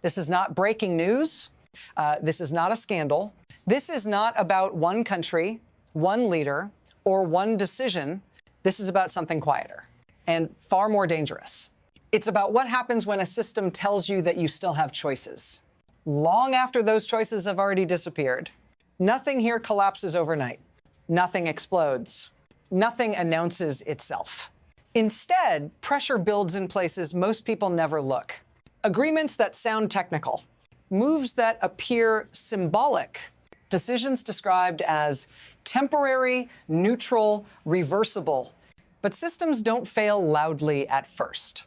This is not breaking news. This is not a scandal. This is not about one country, one leader, or one decision. This is about something quieter and far more dangerous. It's about what happens when a system tells you that you still have choices, long after those choices have already disappeared. Nothing here collapses overnight. Nothing explodes. Nothing announces itself. Instead, pressure builds in places most people never look. Agreements that sound technical, moves that appear symbolic, decisions described as temporary, neutral, reversible. But systems don't fail loudly at first.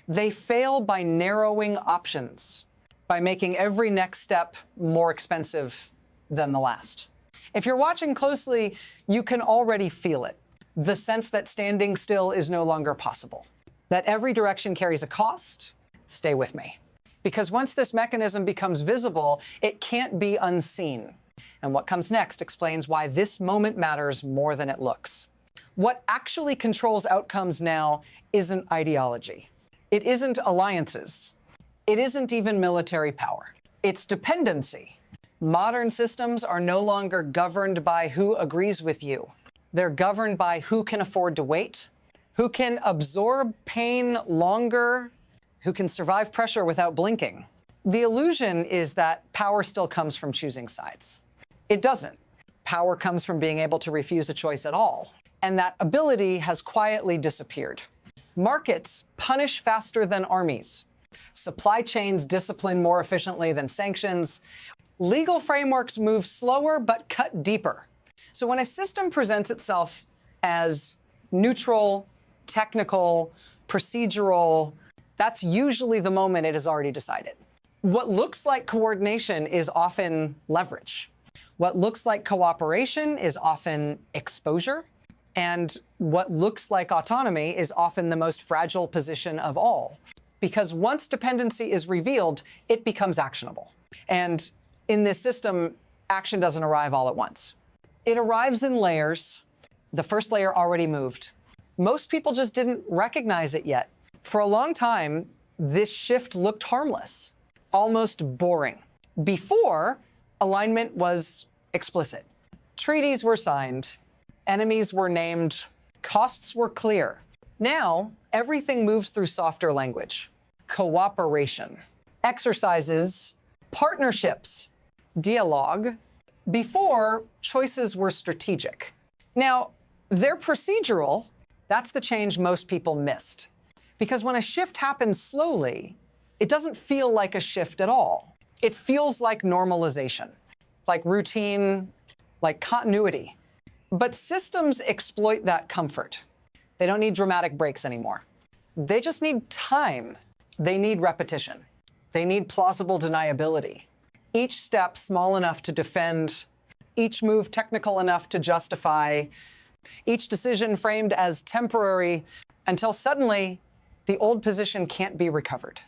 They fail by narrowing options, by making every next step more expensive than the last. If you're watching closely, you can already feel it. The sense that standing still is no longer possible, that every direction carries a cost. Stay with me. Because once this mechanism becomes visible, it can't be unseen. And what comes next explains why this moment matters more than it looks. What actually controls outcomes now isn't ideology. It isn't alliances. It isn't even military power. It's dependency. Modern systems are no longer governed by who agrees with you. They're governed by who can afford to wait, who can absorb pain longer, who can survive pressure without blinking. The illusion is that power still comes from choosing sides. It doesn't. Power comes from being able to refuse a choice at all. And that ability has quietly disappeared. Markets punish faster than armies. Supply chains discipline more efficiently than sanctions. Legal frameworks move slower but cut deeper. So when a system presents itself as neutral, technical, procedural, that's usually the moment it has already decided. What looks like coordination is often leverage. What looks like cooperation is often exposure. And what looks like autonomy is often the most fragile position of all. Because once dependency is revealed, it becomes actionable. And in this system, action doesn't arrive all at once. It arrives in layers. The first layer already moved. Most people just didn't recognize it yet. For a long time, this shift looked harmless, almost boring. Before, alignment was explicit. Treaties were signed. Enemies were named. Costs were clear. Now, everything moves through softer language. Cooperation, exercises, partnerships, dialogue. Before, choices were strategic. Now, they're procedural. That's the change most people missed. Because when a shift happens slowly, it doesn't feel like a shift at all. It feels like normalization, like routine, like continuity. But systems exploit that comfort. They don't need dramatic breaks anymore. They just need time. They need repetition. They need plausible deniability. Each step small enough to defend, each move technical enough to justify, each decision framed as temporary until suddenly the old position can't be recovered.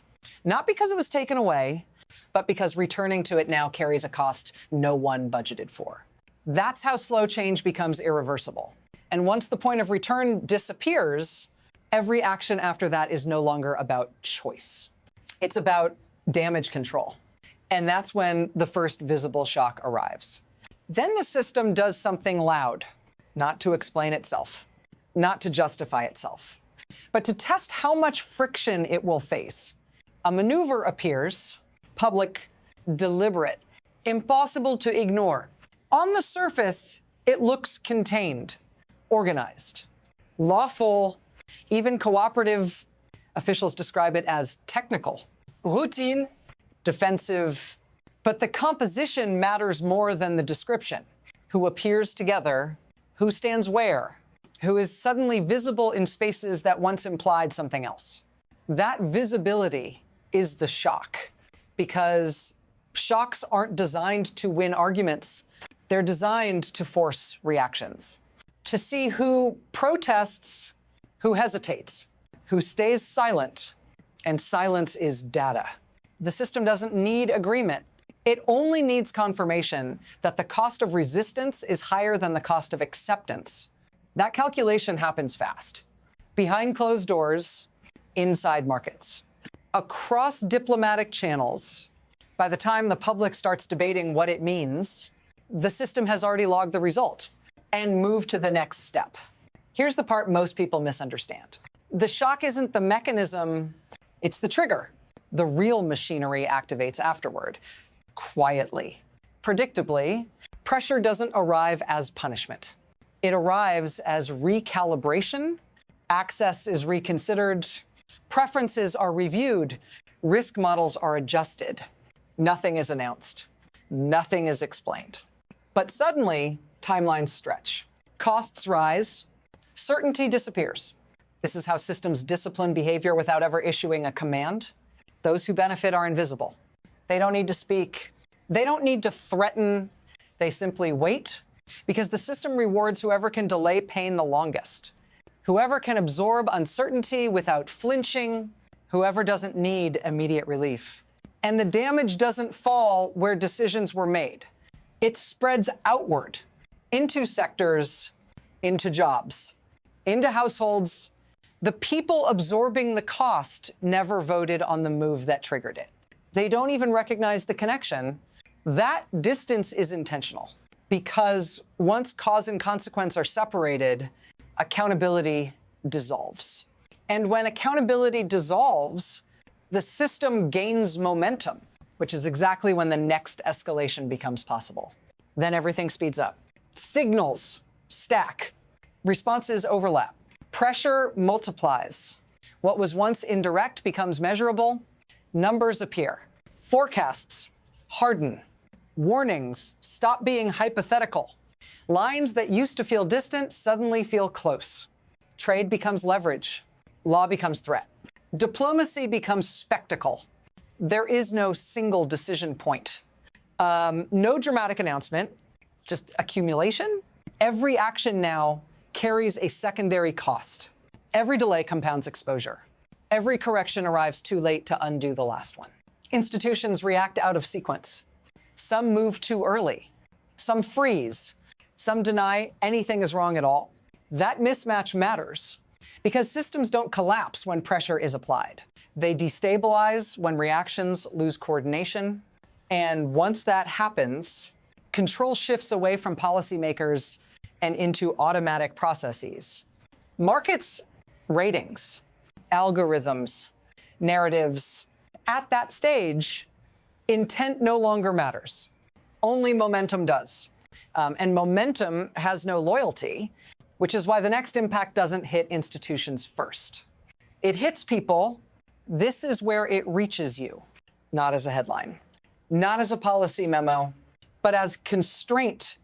Not because it was taken away, but because returning to it now carries a cost no one budgeted for. That's how slow change becomes irreversible. And once the point of return disappears, every action after that is no longer about choice. It's about damage control. And that's when the first visible shock arrives. Then the system does something loud, not to explain itself, not to justify itself, but to test how much friction it will face. A maneuver appears, public, deliberate, impossible to ignore. On the surface, it looks contained, organized, lawful, even cooperative. Officials describe it as technical, routine, defensive. But the composition matters more than the description. Who appears together, who stands where, who is suddenly visible in spaces that once implied something else. That visibility is the shock, because shocks aren't designed to win arguments. They're designed to force reactions, to see who protests, who hesitates, who stays silent, and silence is data. The system doesn't need agreement. It only needs confirmation that the cost of resistance is higher than the cost of acceptance. That calculation happens fast. Behind closed doors, inside markets. Across diplomatic channels, By the time the public starts debating what it means, the system has already logged the result and moved to the next step. Here's the part most people misunderstand. The shock isn't the mechanism, it's the trigger. The real machinery activates afterward, quietly. Predictably, pressure doesn't arrive as punishment. It arrives as recalibration. Access is reconsidered. Preferences are reviewed. Risk models are adjusted. Nothing is announced. Nothing is explained. But suddenly, timelines stretch. Costs rise. Certainty disappears. This is how systems discipline behavior without ever issuing a command. Those who benefit are invisible. They don't need to speak. They don't need to threaten. They simply wait, because the system rewards whoever can delay pain the longest, whoever can absorb uncertainty without flinching, whoever doesn't need immediate relief. And the damage doesn't fall where decisions were made. It spreads outward into sectors, into jobs, into households. The people absorbing the cost never voted on the move that triggered it. They don't even recognize the connection. That distance is intentional, because once cause and consequence are separated, accountability dissolves. And when accountability dissolves, the system gains momentum, which is exactly when the next escalation becomes possible. Then everything speeds up. Signals stack. Responses overlap. Pressure multiplies. What was once indirect becomes measurable. Numbers appear. Forecasts harden. Warnings stop being hypothetical. Lines that used to feel distant suddenly feel close. Trade becomes leverage. Law becomes threat. Diplomacy becomes spectacle. There is no single decision point. No dramatic announcement, just accumulation. Every action now carries a secondary cost. Every delay compounds exposure. Every correction arrives too late to undo the last one. Institutions react out of sequence. Some move too early. Some freeze. Some deny anything is wrong at all. That mismatch matters because systems don't collapse when pressure is applied. They destabilize when reactions lose coordination. And once that happens, control shifts away from policymakers and into automatic processes. Markets, ratings, algorithms, narratives. At that stage, intent no longer matters. Only momentum does. And momentum has no loyalty, which is why the next impact doesn't hit institutions first. It hits people. This is where it reaches you, not as a headline, not as a policy memo, but as constraint.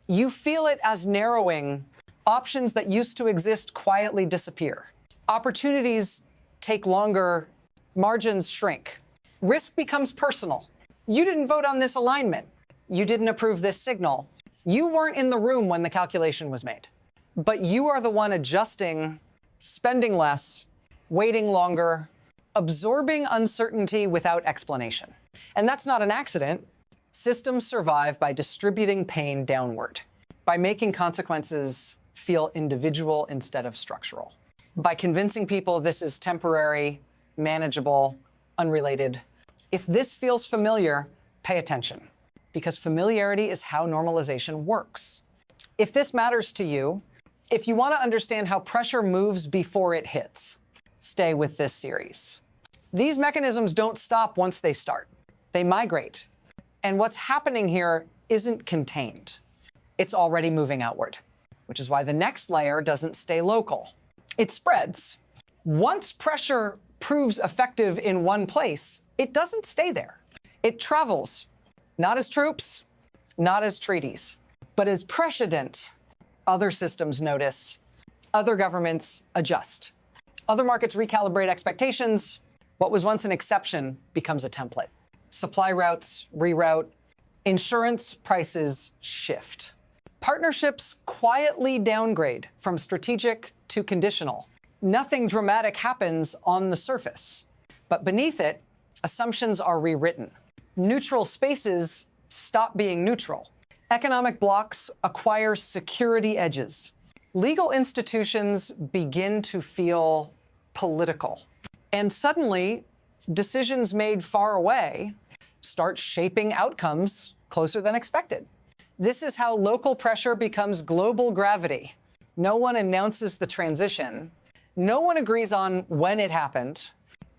You feel it as narrowing. Options that used to exist quietly disappear. Opportunities take longer. Margins shrink. Risk becomes personal. You didn't vote on this alignment. You didn't approve this signal. You weren't in the room when the calculation was made. But you are the one adjusting, spending less, waiting longer, absorbing uncertainty without explanation. And that's not an accident. Systems survive by distributing pain downward, by making consequences feel individual instead of structural, by convincing people this is temporary, manageable, unrelated. If this feels familiar, pay attention, because familiarity is how normalization works. If this matters to you, if you want to understand how pressure moves before it hits, stay with this series. These mechanisms don't stop once they start. They migrate. And what's happening here isn't contained. It's already moving outward, which is why the next layer doesn't stay local. It spreads. Once pressure proves effective in one place, it doesn't stay there. It travels, not as troops, not as treaties, but as precedent. Other systems notice, other governments adjust. Other markets recalibrate expectations. What was once an exception becomes a template. Supply routes reroute. Insurance prices shift. Partnerships quietly downgrade from strategic to conditional. Nothing dramatic happens on the surface, but beneath it, assumptions are rewritten. Neutral spaces stop being neutral. Economic blocks acquire security edges. Legal institutions begin to feel political. And suddenly, decisions made far away start shaping outcomes closer than expected. This is how local pressure becomes global gravity. No one announces the transition. No one agrees on when it happened.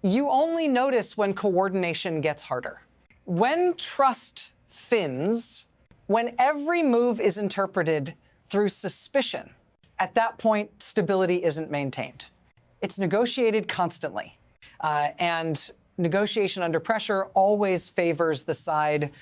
You only notice when coordination gets harder. When trust thins, when every move is interpreted through suspicion, at that point, stability isn't maintained. It's negotiated constantly. And negotiation under pressure always favors the side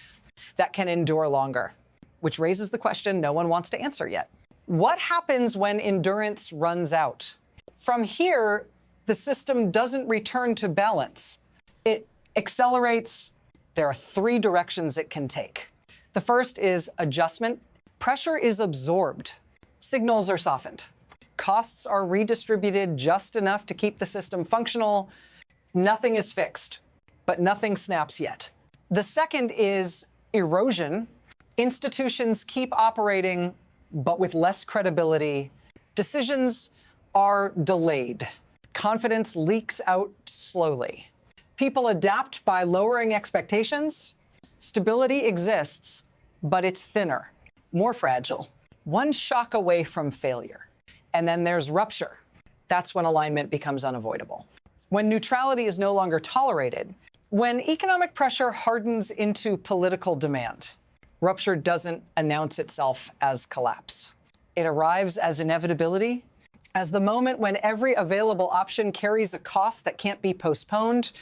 that can endure longer, which raises the question no one wants to answer yet. What happens when endurance runs out? From here, the system doesn't return to balance. It accelerates. There are three directions it can take. The first is adjustment. Pressure is absorbed. Signals are softened. Costs are redistributed just enough to keep the system functional. Nothing is fixed, but nothing snaps yet. The second is erosion. Institutions keep operating, but with less credibility. Decisions are delayed. Confidence leaks out slowly. People adapt by lowering expectations. Stability exists, but it's thinner, more fragile, one shock away from failure. And then there's rupture. That's when alignment becomes unavoidable. When neutrality is no longer tolerated, when economic pressure hardens into political demand, rupture doesn't announce itself as collapse. It arrives as inevitability, as the moment when every available option carries a cost that can't be postponed.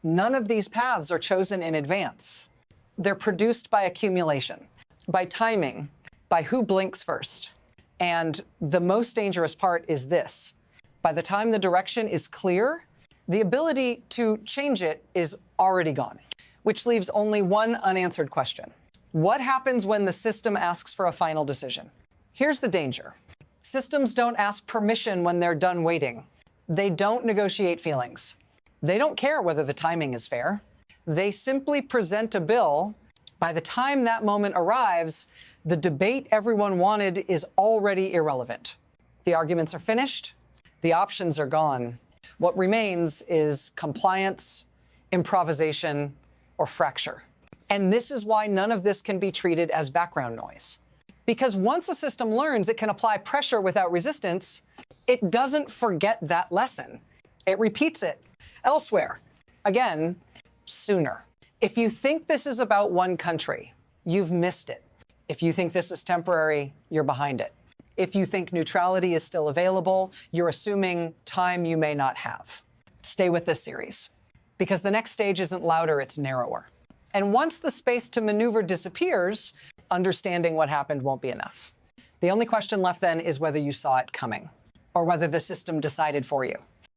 None of these paths are chosen in advance. They're produced by accumulation, by timing, by who blinks first. And the most dangerous part is this. By the time the direction is clear, the ability to change it is already gone, which leaves only one unanswered question. What happens when the system asks for a final decision? Here's the danger. Systems don't ask permission when they're done waiting. They don't negotiate feelings. They don't care whether the timing is fair. They simply present a bill. By the time that moment arrives, the debate everyone wanted is already irrelevant. The arguments are finished. The options are gone. What remains is compliance, improvisation, or fracture. And this is why none of this can be treated as background noise. Because once a system learns it can apply pressure without resistance, it doesn't forget that lesson. It repeats it elsewhere, again, sooner. If you think this is about one country, you've missed it. If you think this is temporary, you're behind it. If you think neutrality is still available, you're assuming time you may not have. Stay with this series, because the next stage isn't louder, it's narrower. And once the space to maneuver disappears, understanding what happened won't be enough. The only question left then is whether you saw it coming, or whether the system decided for you.